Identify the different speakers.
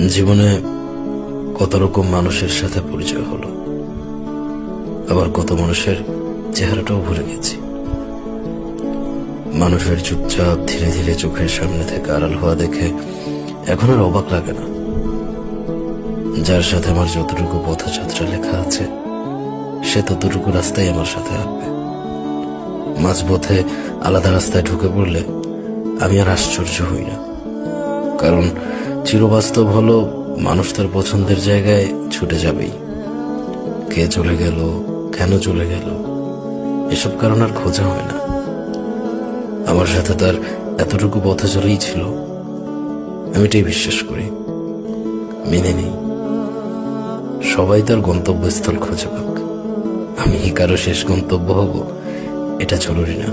Speaker 1: জীবনে কত রকম মানুষের সাথে পরিচয় হলো, আবার কত মানুষের চেহারাটাও ভুলে গেছি। মানুষের চুপচাপ ধীরে ধীরে চোখের সামনে থেকে আড়াল হওয়া দেখে এখন আর অবাক লাগে না। যার সাথে আমার যতটুকু পথযাত্রা লেখা আছে সে ততটুকু রাস্তায় আমার সাথে আসবে। মাঝপথে আলাদা রাস্তায় ঢুকে পড়লে আমি আর আশ্চর্য হই না, কারণ চিরবাস্তব হলো মানুষ তার পছন্দের জায়গায় ছুটে যাবেই। কে চলে গেল, কেন চলে গেল, এসব কারণ আর খোঁজা হয় না। আমার সাথে তার এতটুকু পথচলাই ছিল, আমি এটাই বিশ্বাস করি, মেনে নেই। সবাই তার গন্তব্যস্থল খুঁজে পাক, আমি কারো শেষ গন্তব্য হব এটা জরুরি না।